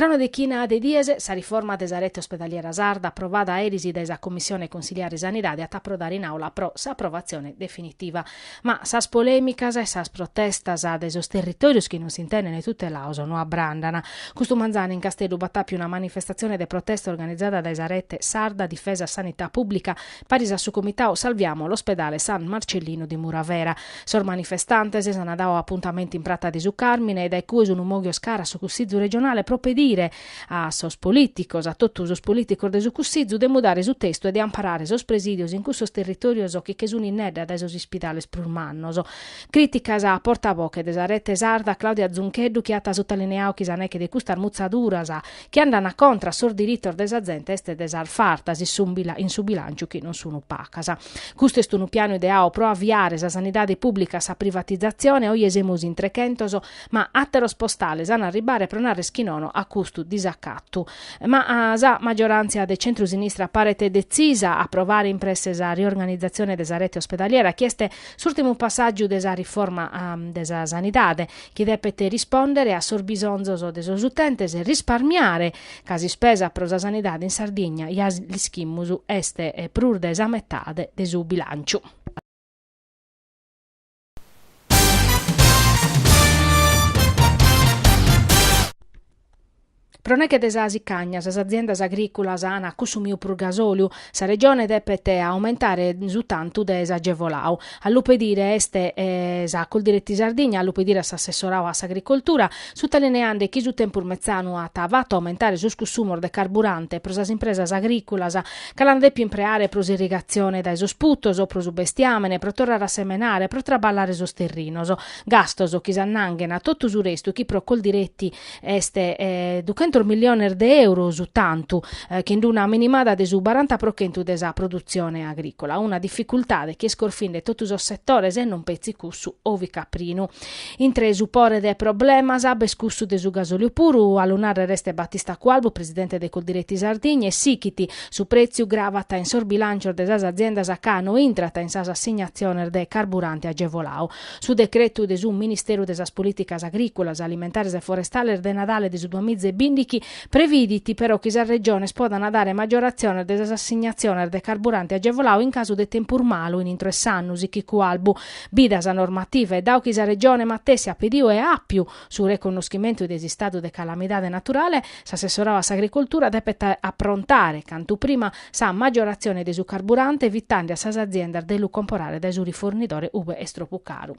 Trano de China de Diese, sa riforma desa rete ospedaliera sarda approvata erisi desa Commissione Consiliare Sanidade a approdare in aula pro sa approvazione definitiva. Ma sas polemicas e sas protestas a desos territorios che non si intendono tutte lauso no abbrandana. Questo Manzani in Castello battappi una manifestazione de protesta organizzata da Esarete Sarda Difesa Sanità Pubblica parisa su comitao Salviamo l'ospedale San Marcellino di Muravera. Sor manifestantes hanno dato appuntamenti in Prata di Carmine e dai cui un umogio scara su Cussizzu regionale propedire a sos politicos, a totus os politicos de su Cussizzu de mudare su testo e de amparare sos presidios in cussos territorios che sono in nedda da esos ospitales prurmannos. Criticas a portavoce de Esarete Sarda Claudia Zuncheddu che ha sottolineato che saneche de custar muzzaduras che andano a contra sor diritto desa gente este desar fartas in su bilancio che non sono pacasa. Questo è un piano ideao pro avviare sa sanidade pubblica sa privatizzazione o jesemus in trechentoso ma atteros postales an arribare pro nare schinono a custo disaccattu. Ma sa maggioranza de centro-sinistra parete decisa a provare impresse sa riorganizzazione desa rete ospedaliera chieste s'ultimo passaggio desa riforma desa sanidade che depete rispondere a sorbisonzos desos utentes e risparmiare casi spesa pro sa sanidade in Sardegna e gli schimmusu este e prur desa metade de su bilancio. Proneche desa sicagnas, as aziendas agricolas ana cusumiu pur gasoliu, sa regione depete aumentare su tantu desa agevolau. All'upedire este sa col diretti Sardegna, all'upedire s'assessorau a s'agricoltura, sottolineando che su tempur mezzanu ha tavato aumentare su consumor de carburante pro sas impresas agricolas, calan de più impreare pro irrigazione da esos puttos o pro su bestiamene, pro torrare a semenare, pro traballare sos terrinos. Gastos o chi s'annanghena, tottu su restu, chi pro col diretti este ducento milioni di euro su tanto che in una minimada de su 40% desa produzione agricola. Una difficoltà che scorfinde tutti os settores e non pezzi cussu ovi caprino. Intre supporre de problema sabe scussu de su gasolio puru all'unare reste Battista Qualbo, presidente de Coldiretti Sardegna e Sichiti su prezio gravata in sorbilancio de sas aziendas a cano intrata in sas assegnazione de carburante agevolau. Su decreto de su Ministero de sas Politicas Agricolas, Alimentares e Forestales de Nadale de su 2015 previditi però che la regione spodano dare maggiorazione dell'assegnazione del carburante agevolau in caso di tempur malo in intro e sannusi chi cualbu bidas normative da chi la regione mattesi a pedio e appiu su riconoscimento di stato di calamidade naturale s'assessorava s'agricoltura depeta approntare cantu prima sa maggiorazione di su carburante evitando a sas aziende delu comporare da su rifornitore ube estropucaru.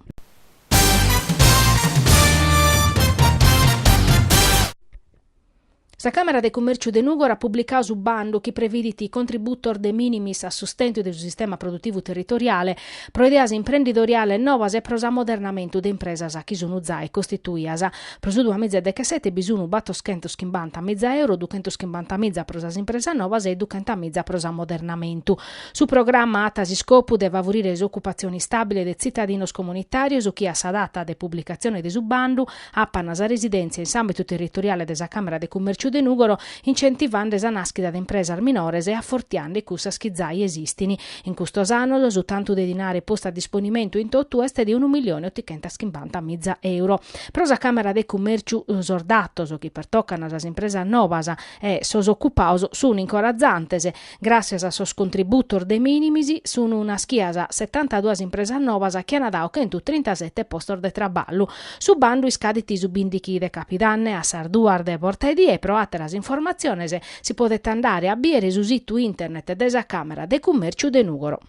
La Camera de Commercio de Nugor ha pubblicato su bando chi previditi contributor de minimis a sostento del sistema produttivo territoriale pro ideas imprenditoriale novas e pro ammodernamento de impresas a chi sono e costituias. Pro su 2017 bisogno batto schento schimbanta mezza euro, 250 mezza pro as impresa novas e 200 mezza pro ammodernamento. Su programma attasi scopo de favorire l'esoccupazione stabile de cittadinos comunitarios o chi a sa data de pubblicazione de su bando appanas a residenze in ambito territoriale desa Camera de Commercio de Nugoro incentivando esa nascita de impresa minores e affortiando cussa schizzai esistini. In questo anno su tanto de dinari posto a disponimento in tottu est di 1.850.000 euro. Prosa Camera de Commercio sordatos che pertoccano as impresa novas e sos occupaus sono incorazzantes. Grazie a sos contributor de minimisi sono una schiasa 72 impresa novas che hanno dato 37 posti de traballo. Su bando iscaditi su bindichi de capidanne a Sarduarde e Portedi e pro atteras informazioni si potete andare a biere su sito internet desa Camera de Commercio de Nugoro.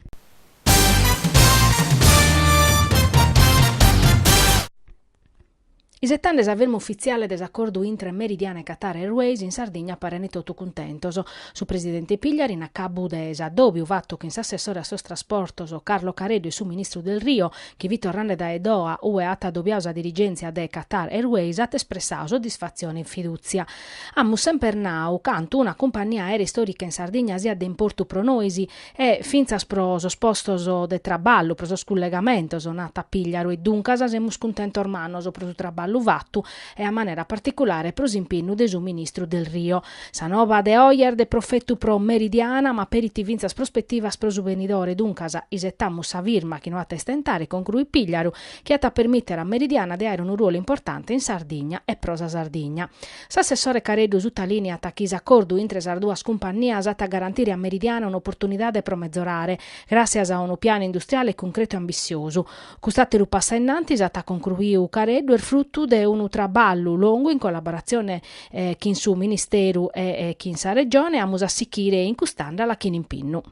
I settandes avvermo ufficiale desaccordo intra Meridiana e Qatar Airways in Sardegna parene tutto contentoso. Su presidente Pigliari in Accabu desa, dove fatto che in assessore a sos trasportoso Carlo Caredo e su ministro del Rio, che vi tornando da Edoa ue atta dobbiausa dirigenza de Qatar Airways at espressao soddisfazione e fiducia. Ammu sempre nau canto una compagnia aerea storica in Sardegna sia de importo pro noisi e finzas pro sos postoso de traballo, pro sos collegamentoso nata Pigliaro e dunque semus contento ormanoso pro su traballo all'Uvattu e a maniera particolare pro impinnu de su ministro del Rio. Sanova de oier de profettu pro meridiana, ma periti vinzas prospettivas pro su venidore duncasa isettammus a virma chi no a testentare con cui pigliaru che ha permettere a Meridiana di avere un ruolo importante in Sardegna e prosa Sardegna. S'assessore Careddu su linea attacchisa accordo intre sarduas compagnias a garantire a Meridiana un'opportunità de promezzorare grazie a un piano industriale concreto e ambizioso. Custateru passa innanti a concluiu Careddu il frutto de un traballo lungo in collaborazione con su Ministeru e con sa Regione a musassicchire in custanda la chin in pinnu.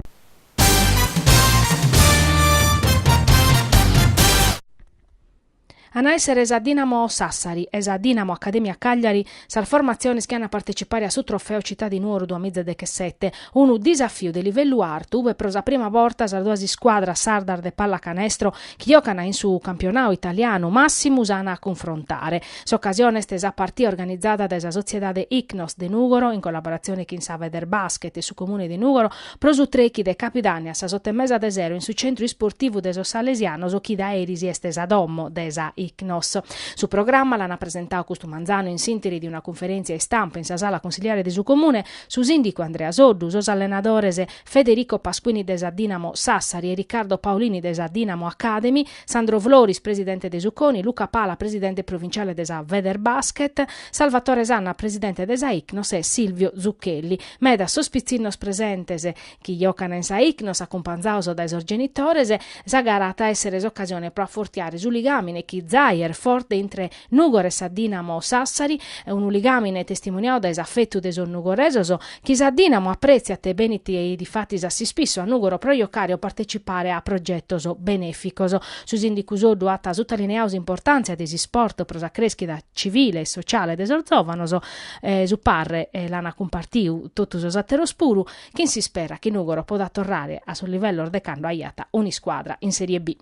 A essere esa Dinamo Sassari, esa Dinamo Accademia Cagliari, sar formazioni che hanno partecipare a su trofeo Città di Nuoro 2017, un disafio di livello alto, ove per la prima volta sardosi squadra sardar de pallacanestro che giocano in su campionato italiano massimo usana a confrontare. S'occasione stesa partita organizzata da esa società de Icnos de Nugoro in collaborazione con sa Veder Basket e su comune di Nugoro, prosu trechi de Capidania sa sottemesa de zero in su centro sportivo de so Salesiano so chi da Erisi e stesa dommo de esa Icnos. Su programma l'hanno presentato Custo Manzano in sintesi di una conferenza e stampa in sa sala consigliare di su comune su sindico Andrea Soddu, sos allenadores Federico Pasquini desa Dinamo Sassari e Riccardo Paolini desa Dinamo Academy, Sandro Vloris presidente de Succoni, Luca Pala presidente provinciale desa Veder Basket, Salvatore Sanna presidente desa Icnos e Silvio Zucchelli. Meda sospizzinos presentes chi giocano in sa Icnos accompagnato dai sos genitores, sa garata essere occasione pro affortiare su ligamine chi Zaire forte intre Nugores a Dinamo Sassari è un ligamine testimoniato da esaffetto de son nugoresoso chi sa Dinamo apprezza te beniti e di fatti assi spisso a Nugoro pro giocare o partecipare a progettoso beneficoso su sindicuso duata sottolineaus importanza desi sport pro sa crescita civile e sociale de sorzovanoso su parre l'ana compartiu tutto so satero spuru che si spera che Nugoro possa tornare a sul livello ordecando aiata ogni squadra in Serie B.